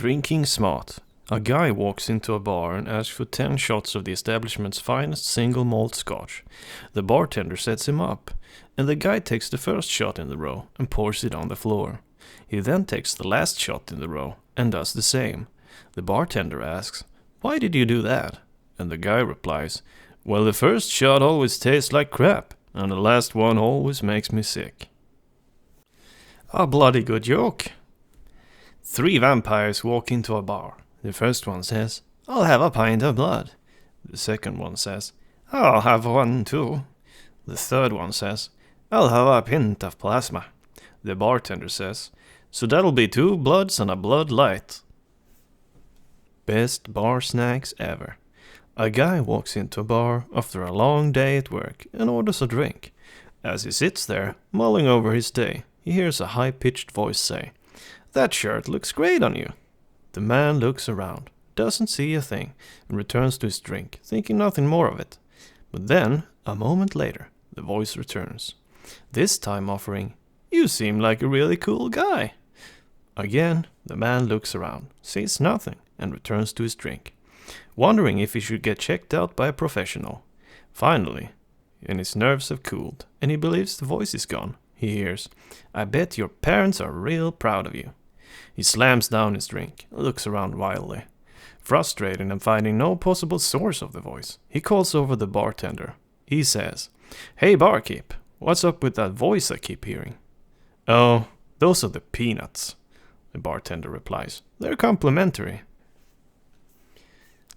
Drinking smart. A guy walks into a bar and asks for 10 shots of the establishment's finest single malt scotch. The bartender sets him up, and the guy takes the first shot in the row and pours it on the floor. He then takes the last shot in the row and does the same. The bartender asks, "Why did you do that?" And the guy replies, "Well, the first shot always tastes like crap, and the last one always makes me sick." A bloody good joke. 3 vampires walk into a bar. The first one says, "I'll have a pint of blood." The second one says, "I'll have one too." The third one says, "I'll have a pint of plasma." The bartender says, "So that'll be 2 bloods and a Blood Lite." Best bar snacks ever. A guy walks into a bar after a long day at work and orders a drink. As he sits there, mulling over his day, he hears a high-pitched voice say, "That shirt looks great on you." The man looks around, doesn't see a thing, and returns to his drink, thinking nothing more of it. But then, a moment later, the voice returns, this time offering, "You seem like a really cool guy." Again, the man looks around, sees nothing, and returns to his drink, wondering if he should get checked out by a professional. Finally, and his nerves have cooled, and he believes the voice is gone, he hears, "I bet your parents are real proud of you." He slams down his drink, looks around wildly. Frustrated and finding no possible source of the voice, he calls over the bartender. He says, "Hey barkeep, what's up with that voice I keep hearing?" "Oh, those are the peanuts," the bartender replies. "They're complimentary."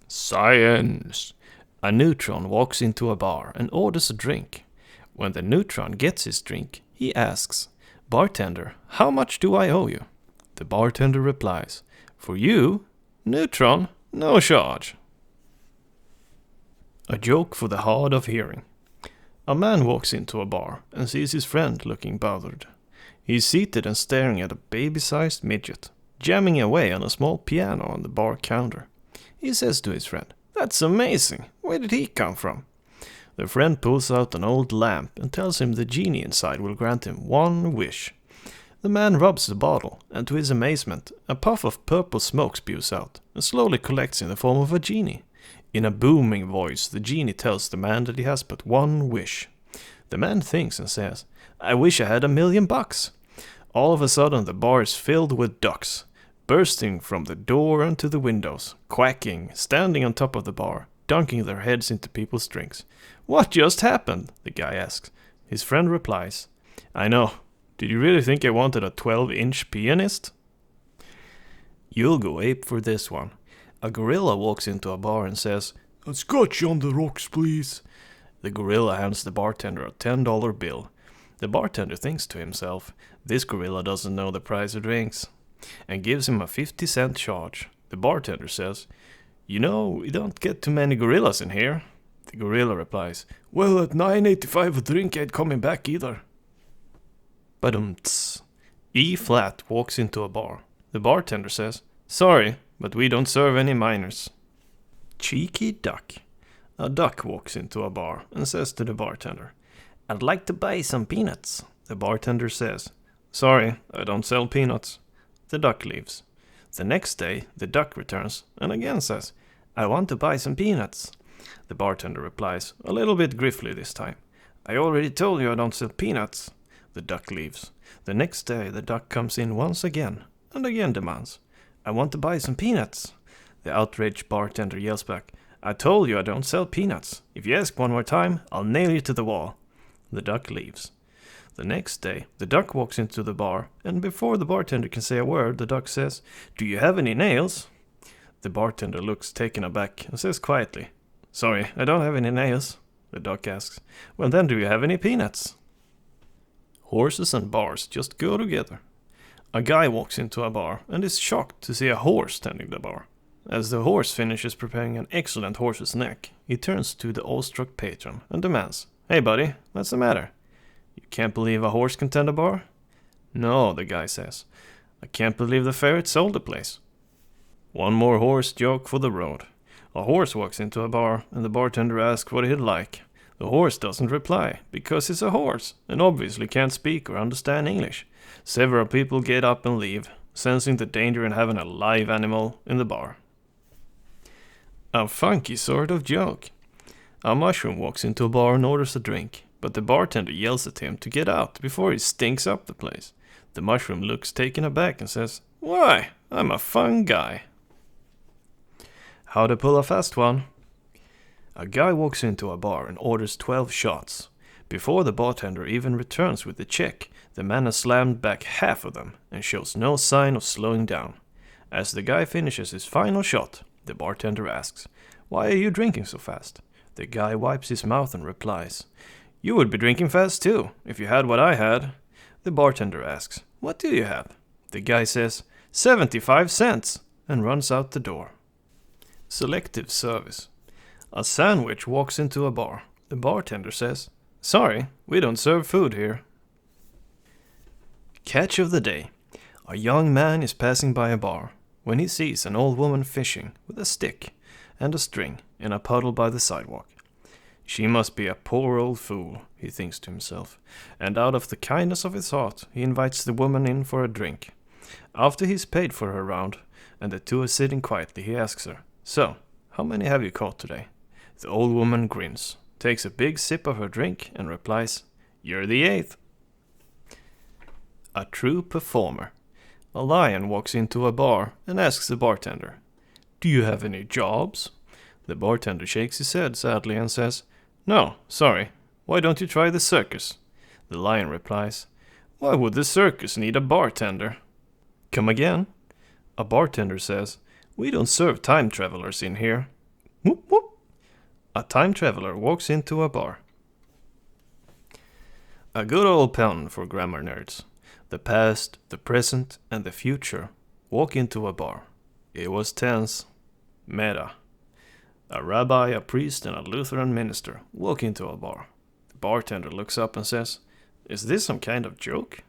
Science. A neutron walks into a bar and orders a drink. When the neutron gets his drink, he asks, "Bartender, how much do I owe you?" The bartender replies, "For you, neutron, no charge." A joke for the hard of hearing. A man walks into a bar and sees his friend looking bothered. He is seated and staring at a baby-sized midget, jamming away on a small piano on the bar counter. He says to his friend, "That's amazing. Where did he come from?" The friend pulls out an old lamp and tells him the genie inside will grant him 1 wish. The man rubs the bottle, and to his amazement, a puff of purple smoke spews out and slowly collects in the form of a genie. In a booming voice, the genie tells the man that he has but 1 wish. The man thinks and says, "I wish I had $1,000,000. All of a sudden, the bar is filled with ducks, bursting from the door and to the windows, quacking, standing on top of the bar, dunking their heads into people's drinks. "What just happened?" the guy asks. His friend replies, "I know. Did you really think I wanted a 12-inch pianist?" You'll go ape for this one. A gorilla walks into a bar and says, "A scotch on the rocks, please." The gorilla hands the bartender a $10 bill. The bartender thinks to himself, "This gorilla doesn't know the price of drinks," and gives him a 50-cent charge. The bartender says, "You know, we don't get too many gorillas in here." The gorilla replies, "Well, at $9.85 a drink ain't coming back either." Badumts. E-flat walks into a bar. The bartender says, "Sorry, but we don't serve any minors." Cheeky duck. A duck walks into a bar and says to the bartender, "I'd like to buy some peanuts." The bartender says, "Sorry, I don't sell peanuts." The duck leaves. The next day, the duck returns and again says, "I want to buy some peanuts." The bartender replies, a little bit gruffly this time, "I already told you I don't sell peanuts." The duck leaves. The next day, the duck comes in once again and again demands, "I want to buy some peanuts." The outraged bartender yells back, "I told you I don't sell peanuts. If you ask one more time, I'll nail you to the wall." The duck leaves. The next day, the duck walks into the bar, and before the bartender can say a word, the duck says, "Do you have any nails?" The bartender looks taken aback and says quietly, "Sorry, I don't have any nails." The duck asks, "Well then, do you have any peanuts?" Horses and bars just go together. A guy walks into a bar and is shocked to see a horse tending the bar. As the horse finishes preparing an excellent horse's neck, he turns to the awestruck patron and demands, "Hey buddy, what's the matter? You can't believe a horse can tend a bar?" "No," the guy says. "I can't believe the ferret sold the place." One more horse joke for the road. A horse walks into a bar and the bartender asks what he'd like. The horse doesn't reply, because he's a horse and obviously can't speak or understand English. Several people get up and leave. sensing the danger in having a live animal in the bar. A funky sort of joke. A mushroom walks into a bar and orders a drink, but the bartender yells at him to get out before he stinks up the place. The mushroom looks taken aback and says, "Why, I'm a fun guy." How to pull a fast one. A guy walks into a bar and orders 12 shots. Before the bartender even returns with the check, the man has slammed back half of them and shows no sign of slowing down. As the guy finishes his final shot, the bartender asks, "Why are you drinking so fast?" The guy wipes his mouth and replies, "You would be drinking fast too, if you had what I had." The bartender asks, "What do you have?" The guy says, 75 cents, and runs out the door. Selective service. A sandwich walks into a bar. The bartender says, "Sorry, we don't serve food here." Catch of the day. A young man is passing by a bar when he sees an old woman fishing with a stick and a string in a puddle by the sidewalk. She must be a poor old fool, he thinks to himself, and out of the kindness of his heart he invites the woman in for a drink. After he's paid for her round and the two are sitting quietly, he asks her, "So, how many have you caught today?" The old woman grins, takes a big sip of her drink and replies, "You're the 8th. A true performer. A lion walks into a bar and asks the bartender, "Do you have any jobs?" The bartender shakes his head sadly and says, "No, sorry. Why don't you try the circus?" The lion replies, "Why would the circus need a bartender?" Come again. A bartender says, "We don't serve time travelers in here." Whoop whoop. A time traveler walks into a bar. A good old pun for grammar nerds. The past, the present, and the future walk into a bar. It was tense. Meta. A rabbi, a priest, and a Lutheran minister walk into a bar. The bartender looks up and says, "Is this some kind of joke?"